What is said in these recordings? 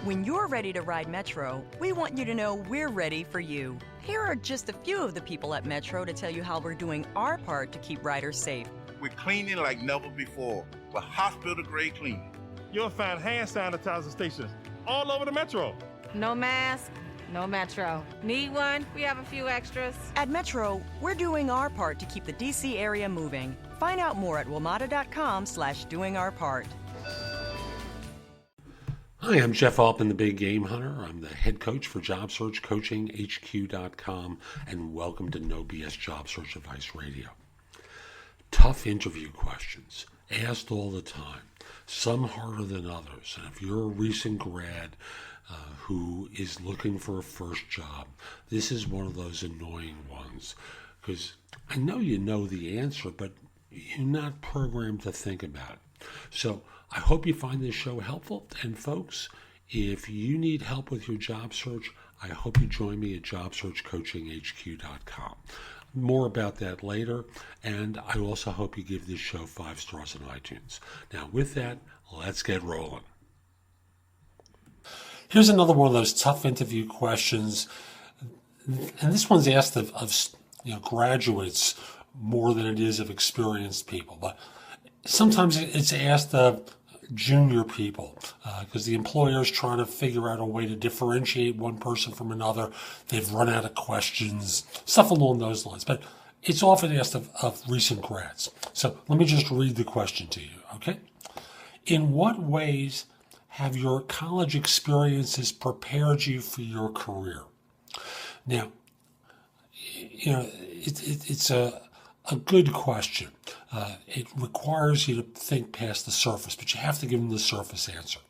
When you're ready to ride Metro, we want you to know we're ready for you. Here are just a few of the people at Metro to tell you how we're doing our part to keep riders safe. We're cleaning like never before with hospital-grade cleaning. You'll find hand sanitizer stations all over the Metro. No mask, no Metro. Need one? We have a few extras. At Metro, we're doing our part to keep the D.C. area moving. Find out more at WMATA.com/doingourpart. Hi, I'm Jeff Altman, the Big Game Hunter. I'm the head coach for JobSearch.Community and welcome to No BS Job Search Advice Radio. Tough interview questions, asked all the time, some harder than others. And if you're a recent grad who is looking for a first job, this is one of those annoying ones. Because I know you know the answer, but you're not programmed to think about it. So I hope you find this show helpful. And folks, if you need help with your job search, I hope you join me at JobSearch.CoachingHQ.com. More about that later. And I also hope you give this show 5 stars on iTunes. Now, with that, let's get rolling. Here's another one of those tough interview questions. And this one's asked of graduates more than it is of experienced people. But sometimes it's asked of junior people because the employer is trying to figure out a way to differentiate one person from another. They've run out of questions, stuff along those lines. But it's often asked of recent grads. So let me just read the question to you, okay? In what ways have your college experiences prepared you for your career? Now, it's a good question. It requires you to think past the surface, but you have to give them the surface answer.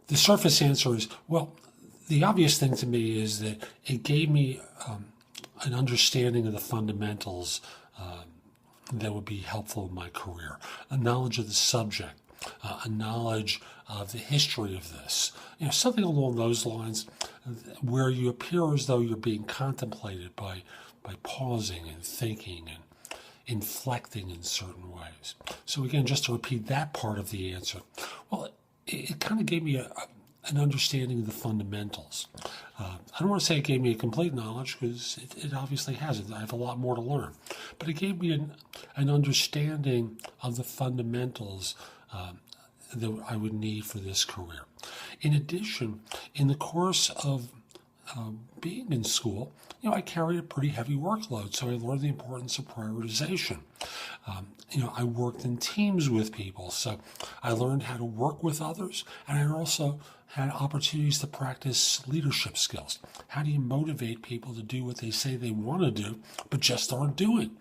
The surface answer is, well, the obvious thing to me is that it gave me an understanding of the fundamentals that would be helpful in my career, a knowledge of the subject, a knowledge of the history of this, something along those lines where you appear as though you're being contemplated by pausing and thinking and inflecting in certain ways. So again, just to repeat that part of the answer, well, it kind of gave me an understanding of the fundamentals. I don't want to say it gave me a complete knowledge because it obviously hasn't. I have a lot more to learn. But it gave me an understanding of the fundamentals that I would need for this career. In addition, in the course of being in school, I carried a pretty heavy workload, so I learned the importance of prioritization. I worked in teams with people, so I learned how to work with others, and I also had opportunities to practice leadership skills. How do you motivate people to do what they say they want to do, but just aren't doing?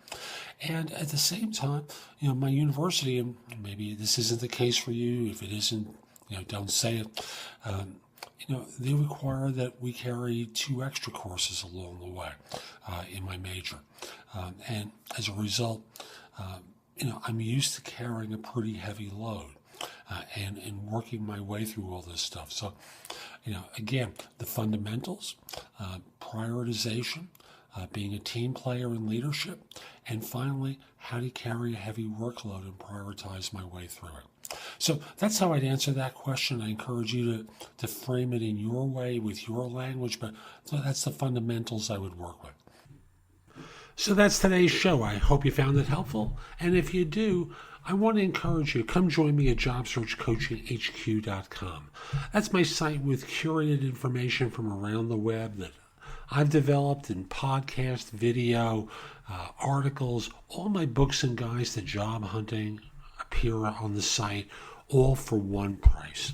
And at the same time, my university, and maybe this isn't the case for you, if it isn't, don't say it, they require that we carry 2 extra courses along the way in my major. And as a result, I'm used to carrying a pretty heavy load and working my way through all this stuff. So, again, the fundamentals, prioritization, being a team player in leadership, and finally, how to carry a heavy workload and prioritize my way through it. So that's how I'd answer that question. I encourage you to frame it in your way with your language, but that's the fundamentals I would work with. So that's today's show. I hope you found it helpful. And if you do, I want to encourage you, come join me at JobSearch.CoachingHQ.com. That's my site with curated information from around the web that I've developed in podcast, video, articles, all my books and guides to job hunting appear on the site, all for one price.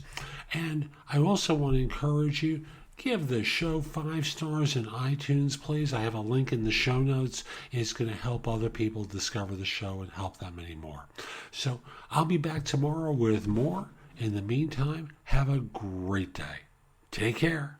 And I also want to encourage you, give the show 5 stars in iTunes, please. I have a link in the show notes. It's going to help other people discover the show and help them anymore. So I'll be back tomorrow with more. In the meantime, have a great day. Take care.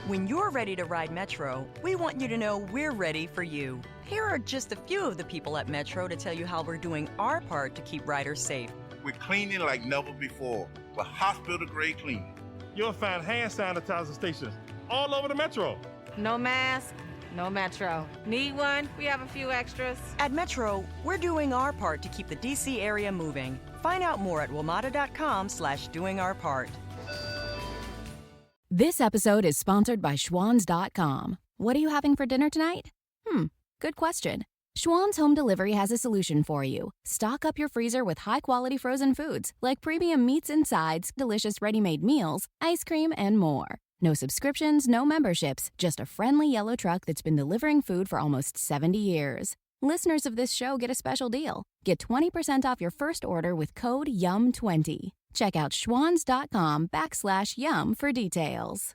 When you're ready to ride Metro, we want you to know we're ready for you. Here are just a few of the people at Metro to tell you how we're doing our part to keep riders safe. We're cleaning like never before with hospital-grade cleaning. You'll find hand sanitizer stations all over the Metro. No mask, no Metro. Need one? We have a few extras. At Metro, we're doing our part to keep the DC area moving. Find out more at WMATA.com/doingourpart. This episode is sponsored by Schwans.com. What are you having for dinner tonight? Good question. Schwann's Home Delivery has a solution for you. Stock up your freezer with high-quality frozen foods like premium meats and sides, delicious ready-made meals, ice cream, and more. No subscriptions, no memberships, just a friendly yellow truck that's been delivering food for almost 70 years. Listeners of this show get a special deal. Get 20% off your first order with code YUM20. Check out schwans.com/YUM for details.